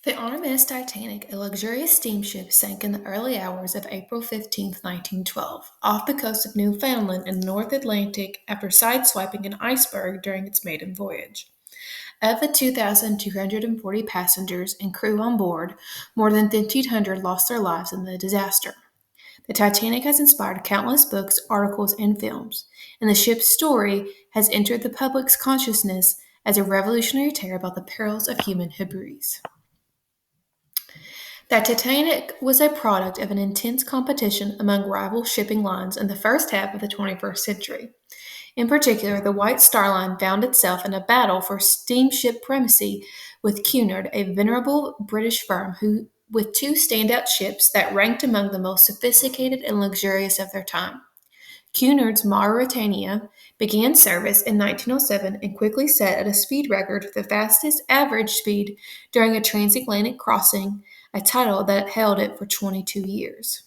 The RMS Titanic, a luxurious steamship, sank in the early hours of April 15, 1912, off the coast of Newfoundland in the North Atlantic after sideswiping an iceberg during its maiden voyage. Of the 2,240 passengers and crew on board, more than 1,500 lost their lives in the disaster. The Titanic has inspired countless books, articles, and films, and the ship's story has entered the public's consciousness as a revolutionary tale about the perils of human hubris. That Titanic was a product of an intense competition among rival shipping lines in the first half of the 21st century. In particular, the White Star Line found itself in a battle for steamship primacy with Cunard, a venerable British firm with two standout ships that ranked among the most sophisticated and luxurious of their time. Cunard's Mauretania began service in 1907 and quickly set at a speed record for the fastest average speed during a transatlantic crossing, a title that held it for 22 years.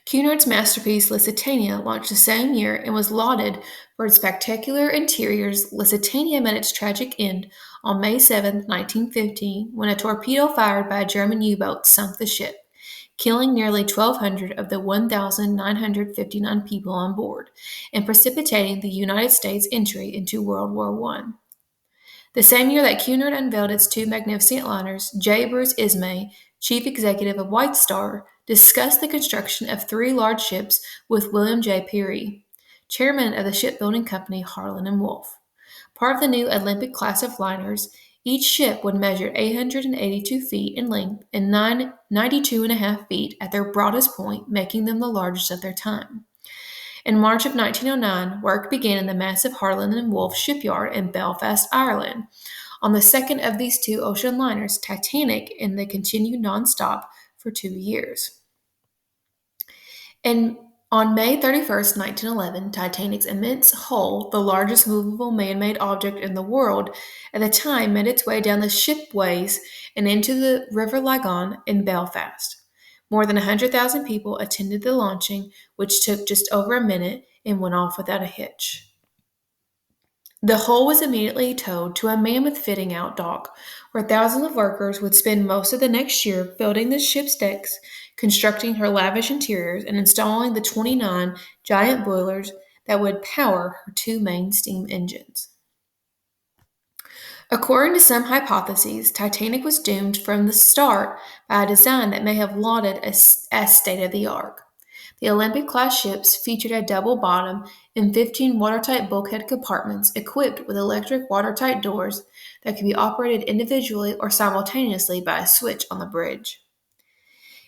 Cunard's masterpiece Lusitania launched the same year and was lauded for its spectacular interiors. Lusitania met its tragic end on May 7, 1915, when a torpedo fired by a German U-boat sunk the ship, killing nearly 1,200 of the 1,959 people on board, and precipitating the United States' entry into World War I. The same year that Cunard unveiled its two magnificent liners, J. Bruce Ismay, chief executive of White Star, discussed the construction of three large ships with William J. Peary, chairman of the shipbuilding company Harland and Wolff. Part of the new Olympic class of liners, each ship would measure 882 feet in length and 92.5 feet at their broadest point, making them the largest of their time. In March of 1909, work began in the massive Harland and Wolff shipyard in Belfast, Ireland. On the second of these two ocean liners, Titanic, and they continued nonstop for 2 years. And on May 31st, 1911, Titanic's immense hull, the largest movable man-made object in the world at the time, made its way down the shipways and into the River Lagan in Belfast. More than 100,000 people attended the launching, which took just over a minute and went off without a hitch. The hull was immediately towed to a mammoth fitting out dock, where thousands of workers would spend most of the next year building the ship's decks, constructing her lavish interiors, and installing the 29 giant boilers that would power her two main steam engines. According to some hypotheses, Titanic was doomed from the start by a design that may have lauded as state-of-the-art. The Olympic-class ships featured a double bottom and 15 watertight bulkhead compartments equipped with electric watertight doors that could be operated individually or simultaneously by a switch on the bridge.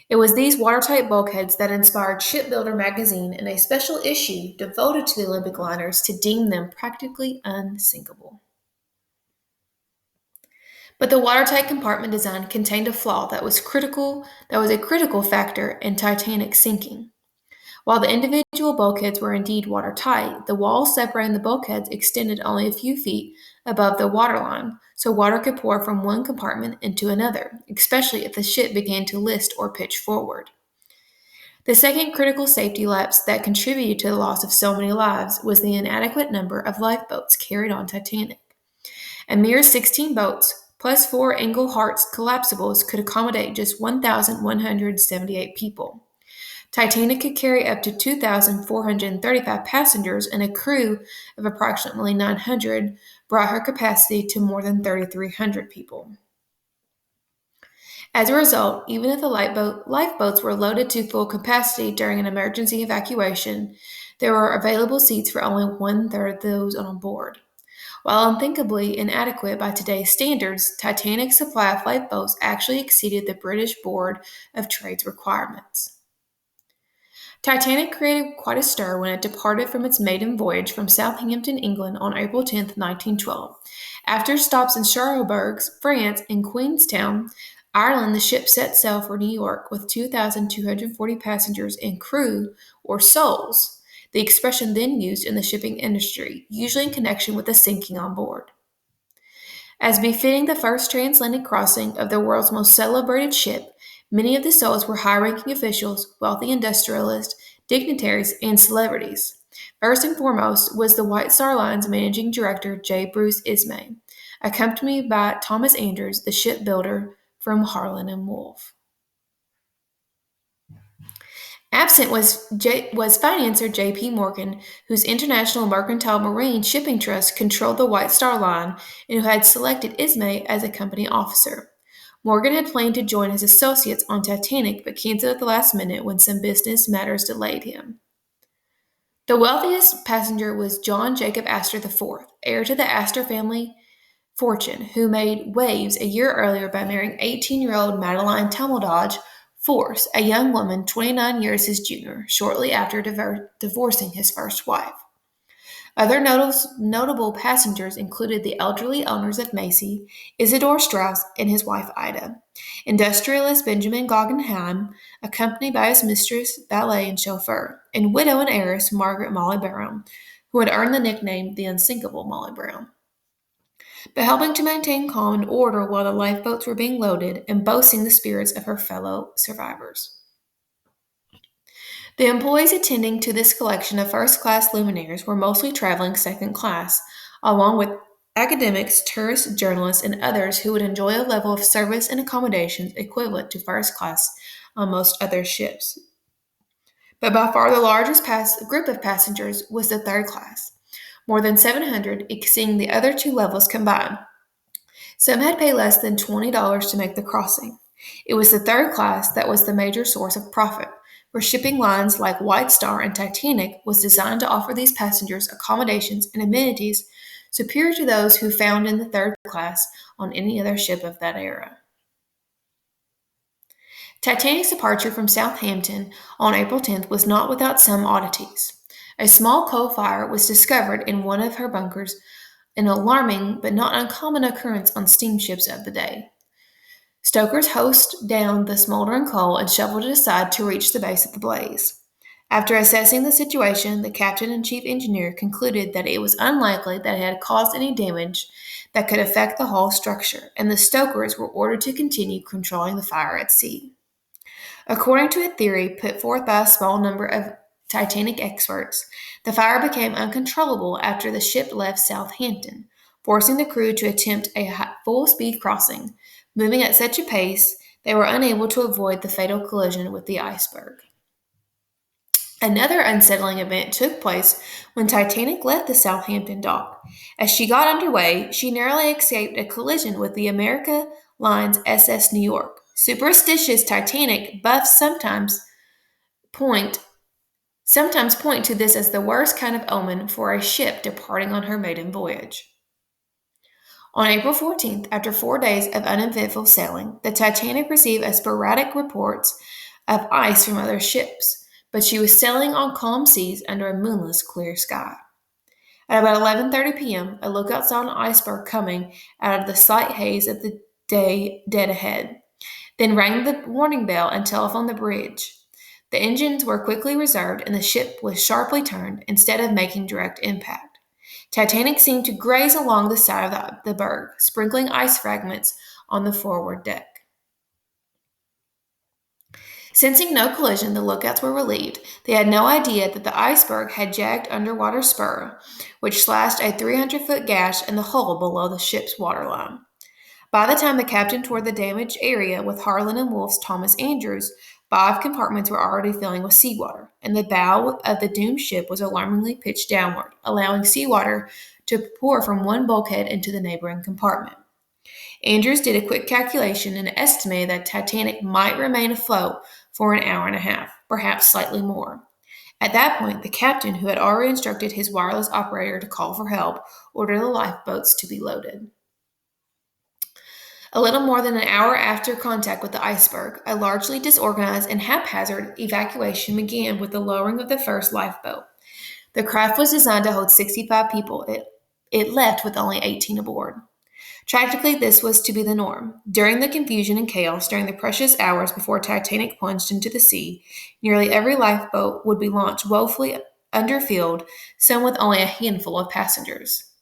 It was these watertight bulkheads that inspired Shipbuilder magazine in a special issue devoted to the Olympic liners to deem them practically unsinkable. But the watertight compartment design contained a flaw that was a critical factor in Titanic's sinking. While the individual bulkheads were indeed watertight, the walls separating the bulkheads extended only a few feet above the waterline, so water could pour from one compartment into another, especially if the ship began to list or pitch forward. The second critical safety lapse that contributed to the loss of so many lives was the inadequate number of lifeboats carried on Titanic. A mere 16 boats, plus 4 Englehart's collapsibles, could accommodate just 1,178 people. Titanic could carry up to 2,435 passengers, and a crew of approximately 900 brought her capacity to more than 3,300 people. As a result, even if the lifeboats were loaded to full capacity during an emergency evacuation, there were available seats for only one-third of those on board. While unthinkably inadequate by today's standards, Titanic's supply of lifeboats actually exceeded the British Board of Trade's requirements. Titanic created quite a stir when it departed from its maiden voyage from Southampton, England on April 10, 1912. After stops in Cherbourg, France, and Queenstown, Ireland, the ship set sail for New York with 2,240 passengers and crew, or souls, the expression then used in the shipping industry, usually in connection with the sinking on board. As befitting the first transatlantic crossing of the world's most celebrated ship, many of the souls were high-ranking officials, wealthy industrialists, dignitaries, and celebrities. First and foremost was the White Star Line's managing director, J. Bruce Ismay, accompanied by Thomas Andrews, the shipbuilder from Harlan and Wolff. Absent was financier J.P. Morgan, whose International Mercantile Marine Shipping Trust controlled the White Star Line and who had selected Ismay as a company officer. Morgan had planned to join his associates on Titanic but canceled at the last minute when some business matters delayed him. The wealthiest passenger was John Jacob Astor IV, heir to the Astor family fortune, who made waves a year earlier by marrying 18-year-old Madeline Talmadge Force, a young woman 29 years his junior, shortly after divorcing his first wife. Other notable passengers included the elderly owners of Macy, Isidore Straus, and his wife Ida, industrialist Benjamin Guggenheim, accompanied by his mistress, valet, and chauffeur, and widow and heiress Margaret Molly Brown, who had earned the nickname the Unsinkable Molly Brown. But helping to maintain calm and order while the lifeboats were being loaded and boasting the spirits of her fellow survivors. The employees attending to this collection of first class luminaries were mostly traveling second class, along with academics, tourists, journalists, and others who would enjoy a level of service and accommodations equivalent to first class on most other ships. But by far the largest group of passengers was the third class, more than 700, exceeding the other two levels combined. Some had paid less than $20 to make the crossing. It was the third class that was the major source of profit, for shipping lines like White Star and Titanic was designed to offer these passengers accommodations and amenities superior to those who found in the third class on any other ship of that era. Titanic's departure from Southampton on April 10th was not without some oddities. A small coal fire was discovered in one of her bunkers, an alarming but not uncommon occurrence on steamships of the day. Stokers hosed down the smoldering coal and shoveled it aside to reach the base of the blaze. After assessing the situation, the captain and chief engineer concluded that it was unlikely that it had caused any damage that could affect the hull structure, and the stokers were ordered to continue controlling the fire at sea. According to a theory put forth by a small number of Titanic experts, the fire became uncontrollable after the ship left Southampton, forcing the crew to attempt a full-speed crossing. Moving at such a pace, they were unable to avoid the fatal collision with the iceberg. Another unsettling event took place when Titanic left the Southampton dock. As she got underway, she narrowly escaped a collision with the America Line's SS New York. Superstitious Titanic buffs point to this as the worst kind of omen for a ship departing on her maiden voyage. On April 14th, after 4 days of uneventful sailing, the Titanic received sporadic reports of ice from other ships, but she was sailing on calm seas under a moonless, clear sky. At about 11:30 p.m., a lookout saw an iceberg coming out of the slight haze of the day dead ahead, then rang the warning bell and telephoned the bridge. The engines were quickly reserved and the ship was sharply turned instead of making direct impact. Titanic seemed to graze along the side of the berg, sprinkling ice fragments on the forward deck. Sensing no collision, the lookouts were relieved. They had no idea that the iceberg had jagged underwater spur, which slashed a 300-foot gash in the hull below the ship's waterline. By the time the captain toured the damaged area with Harlan and Wolff's Thomas Andrews, 5 compartments were already filling with seawater, and the bow of the doomed ship was alarmingly pitched downward, allowing seawater to pour from one bulkhead into the neighboring compartment. Andrews did a quick calculation and estimated that Titanic might remain afloat for an hour and a half, perhaps slightly more. At that point, the captain, who had already instructed his wireless operator to call for help, ordered the lifeboats to be loaded. A little more than an hour after contact with the iceberg, a largely disorganized and haphazard evacuation began with the lowering of the first lifeboat. The craft was designed to hold 65 people. It left with only 18 aboard. Tragically, this was to be the norm. During the confusion and chaos, during the precious hours before Titanic plunged into the sea, nearly every lifeboat would be launched woefully underfilled, some with only a handful of passengers.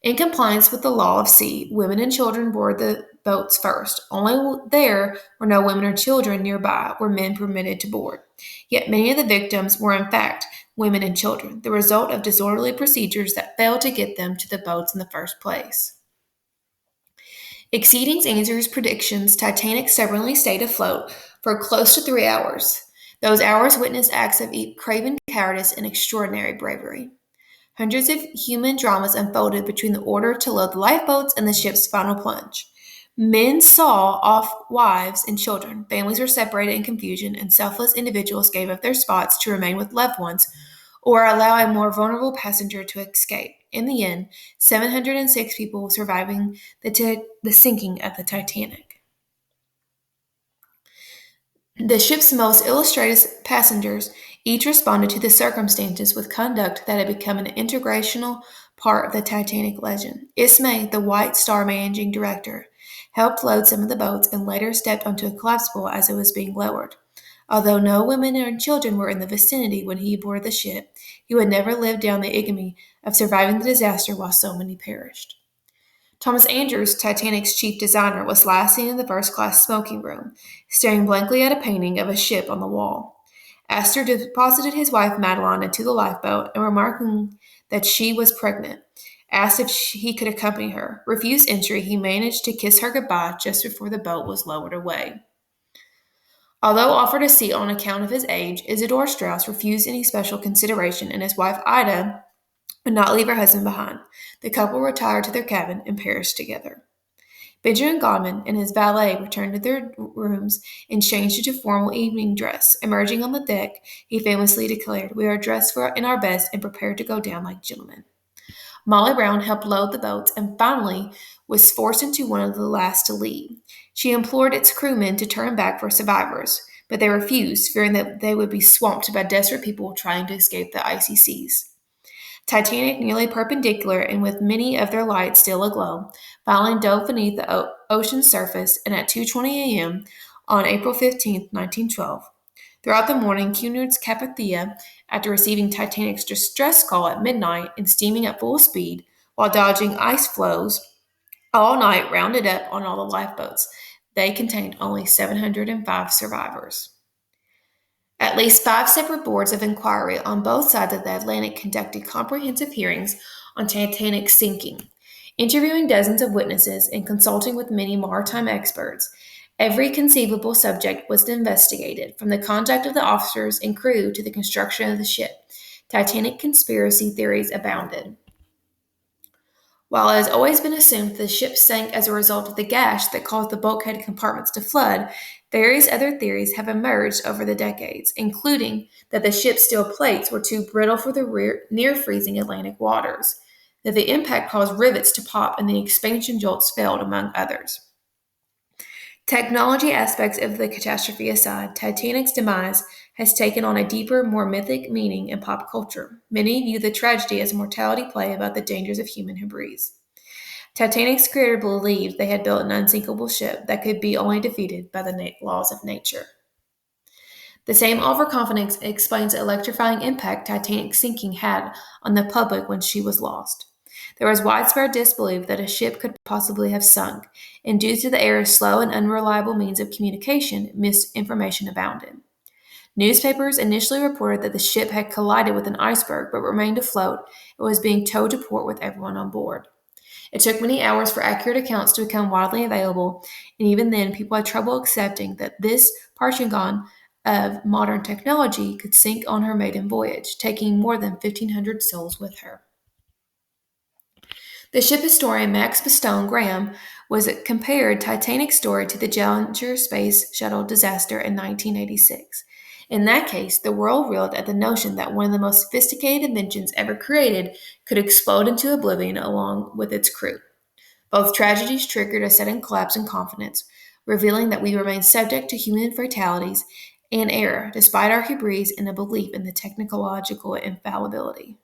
In compliance with the law of sea, women and children board the boats first. Only there were no women or children nearby were men permitted to board. Yet many of the victims were in fact women and children, the result of disorderly procedures that failed to get them to the boats in the first place. Exceeding Andrew's predictions, Titanic stubbornly stayed afloat for close to 3 hours. Those hours witnessed acts of craven cowardice and extraordinary bravery. Hundreds of human dramas unfolded between the order to load the lifeboats and the ship's final plunge. Men saw off wives and children, families were separated in confusion, and selfless individuals gave up their spots to remain with loved ones or allow a more vulnerable passenger to escape. In the end, 706 people surviving the sinking of the Titanic. The ship's most illustrious passengers each responded to the circumstances with conduct that had become an integrational part of the Titanic legend. Ismay, the White Star managing director, helped load some of the boats and later stepped onto a collapsible as it was being lowered. Although no women or children were in the vicinity when he boarded the ship, he would never live down the ignominy of surviving the disaster while so many perished. Thomas Andrews, Titanic's chief designer, was last seen in the first class smoking room, staring blankly at a painting of a ship on the wall. Astor deposited his wife Madeline into the lifeboat and, remarking that she was pregnant, asked if he could accompany her. Refused entry, he managed to kiss her goodbye just before the boat was lowered away. Although offered a seat on account of his age, Isidor Strauss refused any special consideration, and his wife Ida would not leave her husband behind. The couple retired to their cabin and perished together. Benjamin Godman and his valet returned to their rooms and changed into formal evening dress. Emerging on the deck, he famously declared, "We are dressed in our best and prepared to go down like gentlemen." Molly Brown helped load the boats and finally was forced into one of the last to leave. She implored its crewmen to turn back for survivors, but they refused, fearing that they would be swamped by desperate people trying to escape the icy seas. Titanic, nearly perpendicular and with many of their lights still aglow, finally dove beneath the ocean's surface, and at 2:20 a.m. on April 15, 1912. Throughout the morning, Cunard's Carpathia, after receiving Titanic's distress call at midnight and steaming at full speed while dodging ice floes all night, rounded up on all the lifeboats. They contained only 705 survivors. At least 5 separate boards of inquiry on both sides of the Atlantic conducted comprehensive hearings on Titanic's sinking, interviewing dozens of witnesses and consulting with many maritime experts. Every conceivable subject was investigated, from the conduct of the officers and crew to the construction of the ship. Titanic conspiracy theories abounded. While it has always been assumed that the ship sank as a result of the gash that caused the bulkhead compartments to flood, various other theories have emerged over the decades, including that the ship's steel plates were too brittle for the near-freezing Atlantic waters, that the impact caused rivets to pop and the expansion jolts failed, among others. Technology aspects of the catastrophe aside, Titanic's demise has taken on a deeper, more mythic meaning in pop culture. Many view the tragedy as a mortality play about the dangers of human hubris. Titanic's creator believed they had built an unsinkable ship that could be only defeated by the laws of nature. The same overconfidence explains the electrifying impact Titanic's sinking had on the public when she was lost. There was widespread disbelief that a ship could possibly have sunk, and due to the era's slow and unreliable means of communication, misinformation abounded. Newspapers initially reported that the ship had collided with an iceberg but remained afloat and was being towed to port with everyone on board. It took many hours for accurate accounts to become widely available, and even then, people had trouble accepting that this paragon of modern technology could sink on her maiden voyage, taking more than 1,500 souls with her. The ship historian Max Bastone Graham was compared Titanic's story to the Challenger space shuttle disaster in 1986. In that case, the world reeled at the notion that one of the most sophisticated inventions ever created could explode into oblivion along with its crew. Both tragedies triggered a sudden collapse in confidence, revealing that we remain subject to human fatalities and error despite our hubris and a belief in the technological infallibility.